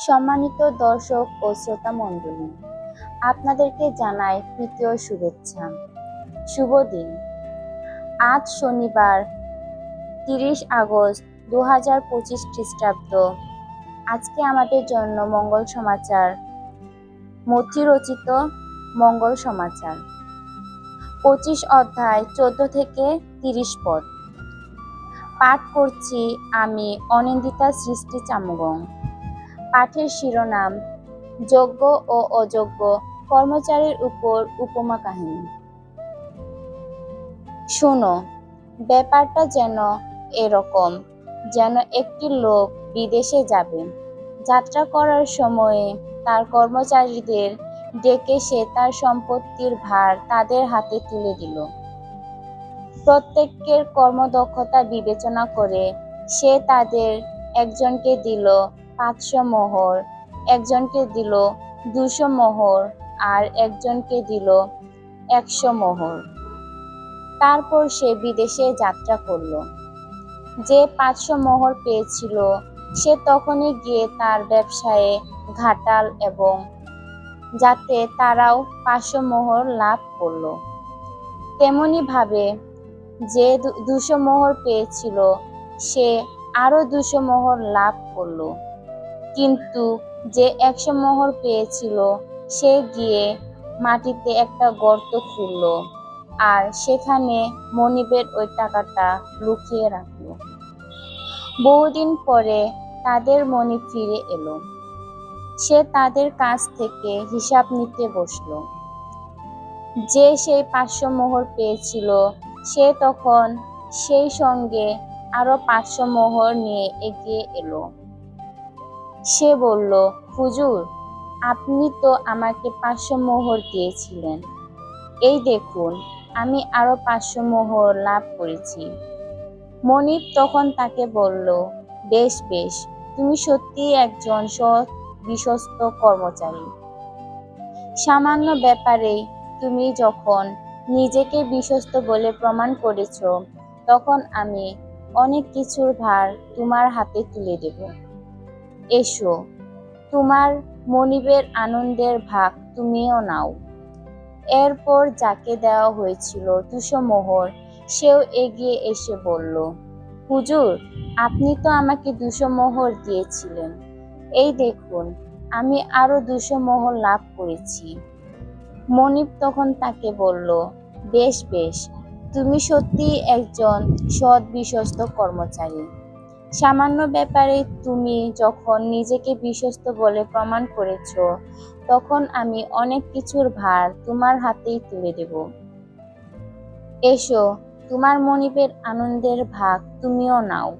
সম্মানিত দর্শক ও শ্রোতা মণ্ডলী, আপনাদেরকে জানাই তৃতীয় শুভেচ্ছা। শুভ দিন। আজ শনিবার 30 আগস্ট 2025 খ্রিস্টাব্দ। আজকে আমাদের জন্য মঙ্গল সমাচার, মথি রচিত মঙ্গল সমাচার, 25 অধ্যায় 14 থেকে 30 পদ। পাঠ করছি আমি অনিন্দিতা সৃষ্টি চামগং। পাঠের শিরোনাম যোগ্য ও অযোগ্য কর্মচারীর উপর উপমা কাহিনী। শোনো, ব্যাপারটা যেন এরকম, যেন একটি লোক বিদেশে যাবে। যাত্রা করার সময়ে তার কর্মচারীদের ডেকে সে তার সম্পত্তির ভার তাদের হাতে তুলে দিল। প্রত্যেকের কর্মদক্ষতা বিবেচনা করে সে তাদের একজনকে দিল 500 মোহর, একজনকে দিল 200 মোহর, আর একজনকে দিল 100 মোহর। তারপর সে বিদেশে যাত্রা করল। যে 500 মোহর পেয়েছিল সে তখনই গিয়ে তার ব্যবসায়ে ঘাটাল এবং যাতে তারাও 500 মোহর লাভ করল। তেমনি ভাবে যে 200 মোহর পেয়েছিল সে আরো 200 মোহর লাভ করল। কিন্তু যে 100 মোহর পেয়েছিল সে গিয়ে মাটিতে একটা গর্ত খুঁড়ল আর সেখানে মনিবের ওই টাকাটা লুকিয়ে রাখল। বহুদিন পরে তাদের মনিব ফিরে এলো। সে তাদের কাছ থেকে হিসাব নিতে বসল। যে সেই 500 মোহর পেয়েছিল সে তখন সেই সঙ্গে আরো 500 মোহর নিয়ে এগিয়ে এলো। সে বলল, হুজুর, আপনি তো আমাকে 500 মোহর দিয়েছিলেন, এই দেখুন আমি আরো 500 মোহর লাভ করেছি। মনিব তখন তাকে বলল, বেশ বেশ, তুমি সত্যিই একজন সৎ বিশ্বস্ত কর্মচারী। সামান্য ব্যাপারেই তুমি যখন নিজেকে বিশ্বস্ত বলে প্রমাণ করেছ, তখন আমি অনেক কিছুর ভার তোমার হাতে তুলে দেব। এসো, তোমার মনিবের আনন্দের ভাগ তুমিও নাও। এরপর যাকে দেওয়া হয়েছিল 200 মোহর সেও এগিয়ে এসে বলল, হুজুর, আপনি তো আমাকে 200 মোহর দিয়েছিলেন, এই দেখুন আমি আরো 200 মোহর লাভ করেছি। মনিব তখন তাকে বলল, বেশ বেশ, তুমি সত্যিই একজন সৎ বিশ্বস্ত কর্মচারী। সামান্য ব্যাপারে তুমি যখন নিজেকে বিশ্বস্ত বলে প্রমাণ করেছ, তখন আমি অনেক কিছুর ভার তোমার হাতেই তুলে দেব। এসো, তোমার মনিবের আনন্দের ভাগ তুমিও নাও।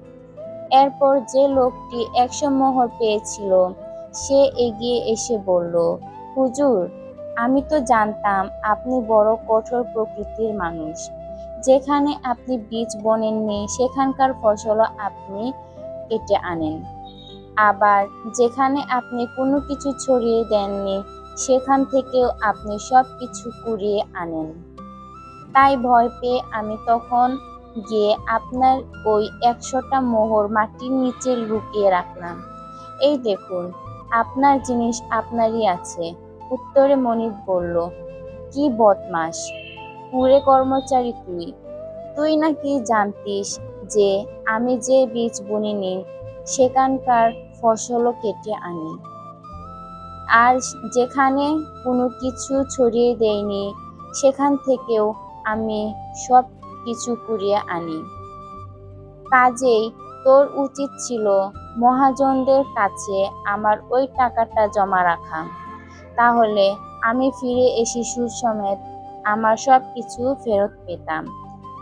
এরপর যে লোকটি 100 মোহর পেয়েছিল সে এগিয়ে এসে বলল, হুজুর, আমি তো জানতাম আপনি বড় কঠোর প্রকৃতির মানুষ। যেখানে আপনি বীজ বোনেননি সেখানকার ফসলও আপনি কেটে আনেন, আবার যেখানে আপনি কোনো কিছু ছড়িয়ে দেননি সেখান থেকেও আপনি সব কিছু কুড়িয়ে আনেন। তাই ভয় পেয়ে আমি তখন গিয়ে আপনার ওই 100টা মোহর মাটির নিচে লুকিয়ে রাখলাম। এই দেখুন আপনার জিনিস আপনারই আছে। উত্তরে মনিব বলল, কি বদমাশ, কুঁড়ে কর্মচারী তুই নাকি জানতিস যে আমি যে বীজ বুনিনি সেখানকার ফসলও কেটে আনি, আর যেখানে কোনো কিছু ছড়িয়ে দেয়নি সেখান থেকেও আমি সব কিছু কুড়িয়ে আনি। কাজেই তোর উচিত ছিল মহাজনদের কাছে আমার ওই টাকাটা জমা রাখা, তাহলে আমি ফিরে এসে সুদ সমেত আমার সব কিছু ফেরত পেতাম।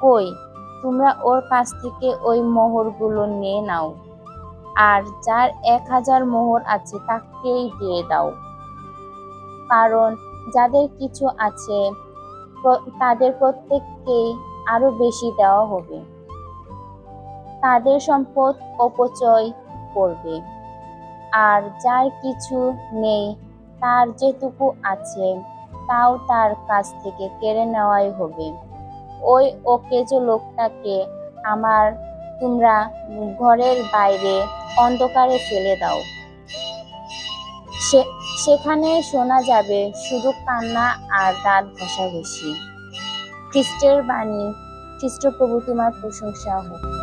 কই, তোমরা ওর কাছ থেকে ওই মোহরগুলো নিয়ে নাও, আর যার 1000 মোহর আছে তাকেই দিয়ে দাও। কারণ যাদের কিছু আছে তাদের প্রত্যেককেই আরো বেশি দেওয়া হবে। তাদের সম্পদ অপচয় করবে, আর যার কিছু নেই তার যেটুকু আছে তাও তার কাছ থেকে কেড়ে নেওয়াই হবে। ওই অকেজো লোকটাকে তোমরা ঘরের বাইরে অন্ধকারে ফেলে দাও। সেখানে শোনা যাবে শুধু কান্না আর দাঁত ঘষাঘষি। খ্রিস্টের বাণী। খ্রিস্টপ্রভু তোমার প্রশংসা হোক।